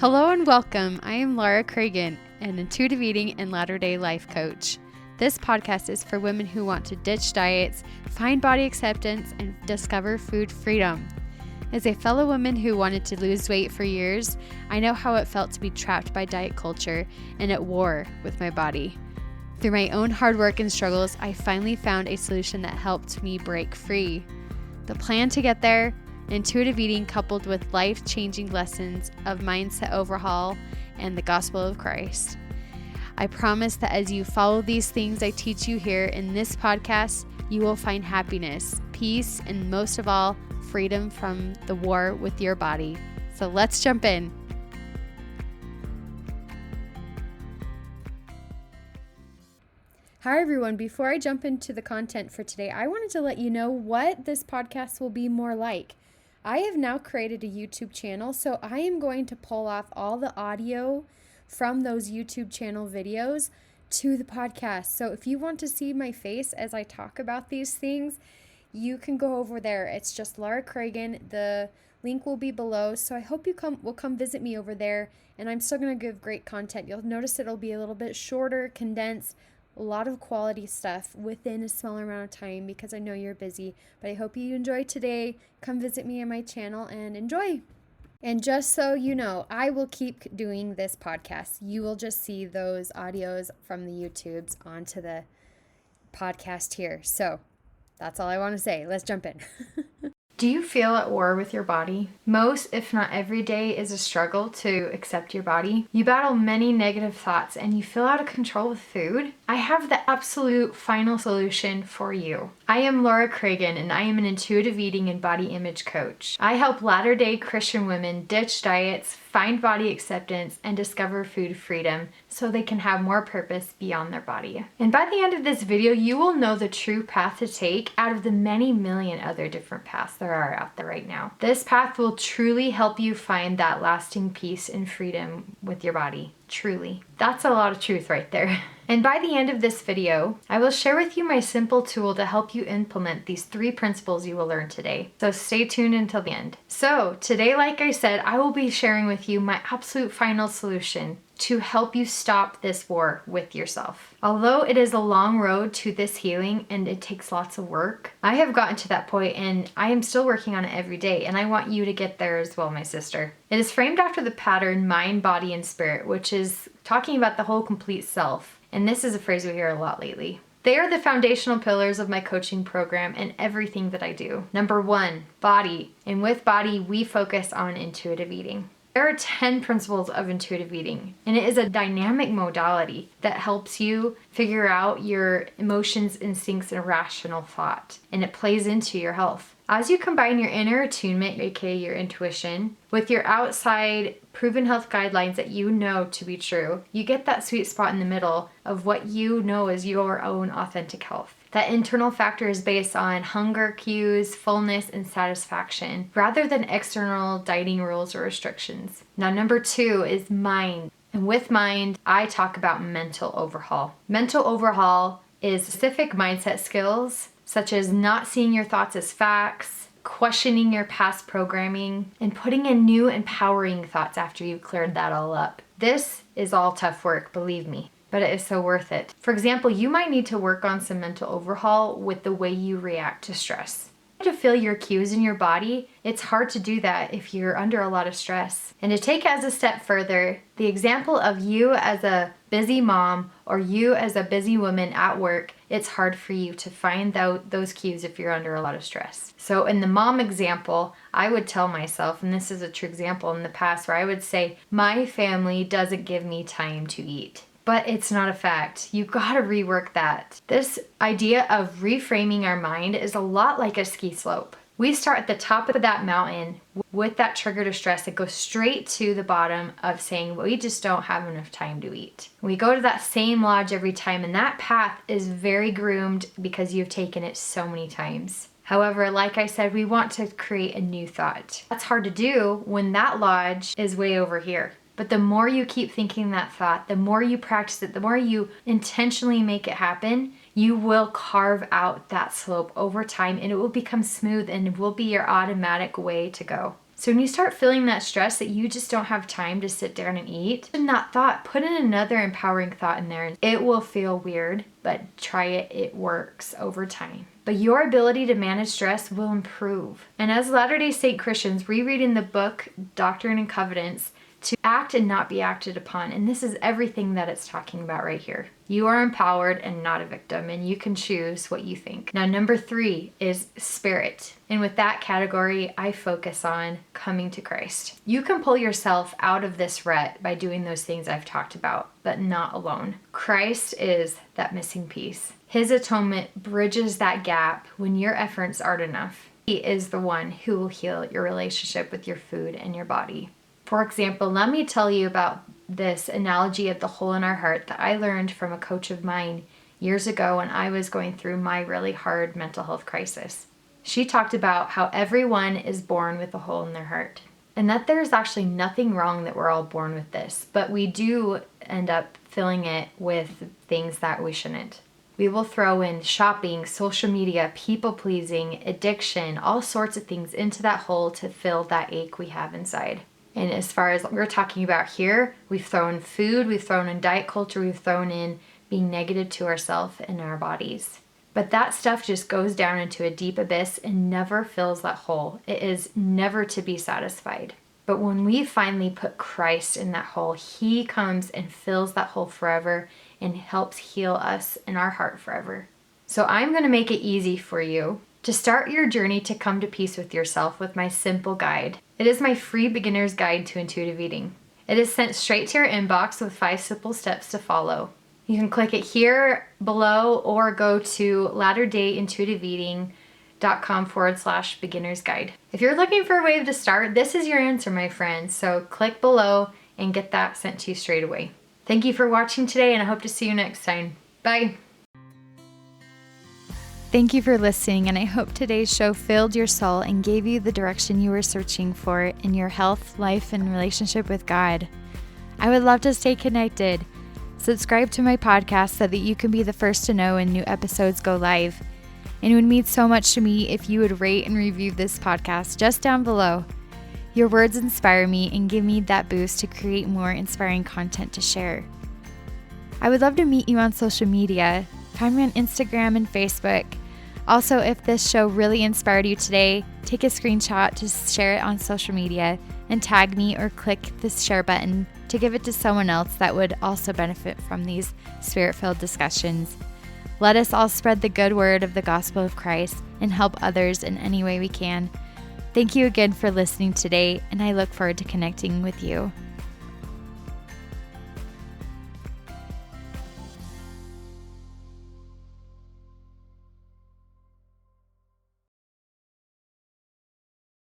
Hello and welcome. I am Laura Cragun, an intuitive eating and latter-day life coach. This podcast is for women who want to ditch diets, find body acceptance, and discover food freedom. As a fellow woman who wanted to lose weight for years, I know how it felt to be trapped by diet culture and at war with my body. Through my own hard work and struggles, I finally found a solution that helped me break free. The plan to get there: intuitive eating coupled with life-changing lessons of mindset overhaul and the gospel of Christ. I promise that as you follow these things I teach you here in this podcast, you will find happiness, peace, and most of all, freedom from the war with your body. So let's jump in. Hi everyone, before I jump into the content for today, I wanted to let you know what this podcast will be more like. I have now created a YouTube channel, so I am going to pull off all the audio from those YouTube channel videos to the podcast. So if you want to see my face as I talk about these things, you can go over there. It's just Laura Cragun. The link will be below. So I hope you will come visit me over there, and I'm still going to give great content. You'll notice it'll be a little bit shorter, condensed, a lot of quality stuff within a smaller amount of time because I know you're busy. But I hope you enjoy today. Come visit me on my channel and enjoy. And just so you know, I will keep doing this podcast. You will just see those audios from the YouTubes onto the podcast here. So that's all I want to say. Let's jump in. Do you feel at war with your body? Most, if not every day, is a struggle to accept your body. You battle many negative thoughts and you feel out of control with food. I have the absolute final solution for you. I am Laura Cragun and I am an intuitive eating and body image coach. I help latter-day Christian women ditch diets, find body acceptance, and discover food freedom so they can have more purpose beyond their body. And by the end of this video, you will know the true path to take out of the many million other different paths there are out there right now. This path will truly help you find that lasting peace and freedom with your body. Truly. That's a lot of truth right there. And by the end of this video, I will share with you my simple tool to help you implement these 3 principles you will learn today. So stay tuned until the end. So today, like I said, I will be sharing with you my absolute final solution to help you stop this war with yourself. Although it is a long road to this healing and it takes lots of work, I have gotten to that point and I am still working on it every day, and I want you to get there as well, my sister. It is framed after the pattern mind, body, and spirit, which is talking about the whole complete self. And this is a phrase we hear a lot lately. They are the foundational pillars of my coaching program and everything that I do. Number 1, body. And with body, we focus on intuitive eating. There are 10 principles of intuitive eating, and it is a dynamic modality that helps you figure out your emotions, instincts, and rational thought, and it plays into your health. As you combine your inner attunement, aka your intuition, with your outside proven health guidelines that you know to be true, you get that sweet spot in the middle of what you know is your own authentic health. That internal factor is based on hunger cues, fullness, and satisfaction, rather than external dieting rules or restrictions. Now, number 2 is mind. And with mind, I talk about mental overhaul. Mental overhaul is specific mindset skills, such as not seeing your thoughts as facts, questioning your past programming, and putting in new empowering thoughts after you've cleared that all up. This is all tough work, believe me, but it is so worth it. For example, you might need to work on some mental overhaul with the way you react to stress. To feel your cues in your body, it's hard to do that if you're under a lot of stress. And to take it as a step further, the example of you as a busy mom or you as a busy woman at work, it's hard for you to find out those cues if you're under a lot of stress. So in the mom example, I would tell myself, and this is a true example in the past, where I would say, my family doesn't give me time to eat. But it's not a fact. You gotta rework that. This idea of reframing our mind is a lot like a ski slope. We start at the top of that mountain with that trigger to stress. It goes straight to the bottom of saying we just don't have enough time to eat. We go to that same lodge every time, and that path is very groomed because you've taken it so many times. However, like I said, we want to create a new thought. That's hard to do when that lodge is way over here. But the more you keep thinking that thought, the more you practice it, the more you intentionally make it happen, you will carve out that slope over time and it will become smooth and it will be your automatic way to go. So when you start feeling that stress that you just don't have time to sit down and eat, in that thought, put in another empowering thought in there. It will feel weird, but try it. It works over time. But your ability to manage stress will improve. And as Latter-day Saint Christians, we read in the book Doctrine and Covenants to act and not be acted upon. And this is everything that it's talking about right here. You are empowered and not a victim, and you can choose what you think. Now, number 3 is spirit. And with that category, I focus on coming to Christ. You can pull yourself out of this rut by doing those things I've talked about, but not alone. Christ is that missing piece. His atonement bridges that gap when your efforts aren't enough. He is the one who will heal your relationship with your food and your body. For example, let me tell you about this analogy of the hole in our heart that I learned from a coach of mine years ago when I was going through my really hard mental health crisis. She talked about how everyone is born with a hole in their heart, and that there's actually nothing wrong that we're all born with this, but we do end up filling it with things that we shouldn't. We will throw in shopping, social media, people-pleasing, addiction, all sorts of things into that hole to fill that ache we have inside. And as far as we're talking about here, we've thrown food, we've thrown in diet culture, we've thrown in being negative to ourselves and our bodies. But that stuff just goes down into a deep abyss and never fills that hole. It is never to be satisfied. But when we finally put Christ in that hole, He comes and fills that hole forever and helps heal us in our heart forever. So I'm going to make it easy for you to start your journey to come to peace with yourself with my simple guide. It is my free beginner's guide to intuitive eating. It is sent straight to your inbox with 5 simple steps to follow. You can click it here below or go to latterdayintuitiveeating.com/beginner's guide. If you're looking for a way to start, this is your answer, my friends. So click below and get that sent to you straight away. Thank you for watching today, and I hope to see you next time. Bye. Thank you for listening, and I hope today's show filled your soul and gave you the direction you were searching for in your health, life, and relationship with God. I would love to stay connected. Subscribe to my podcast so that you can be the first to know when new episodes go live. And it would mean so much to me if you would rate and review this podcast just down below. Your words inspire me and give me that boost to create more inspiring content to share. I would love to meet you on social media. Find me on Instagram and Facebook. Also, if this show really inspired you today, take a screenshot to share it on social media and tag me or click the share button to give it to someone else that would also benefit from these spirit-filled discussions. Let us all spread the good word of the gospel of Christ and help others in any way we can. Thank you again for listening today, and I look forward to connecting with you.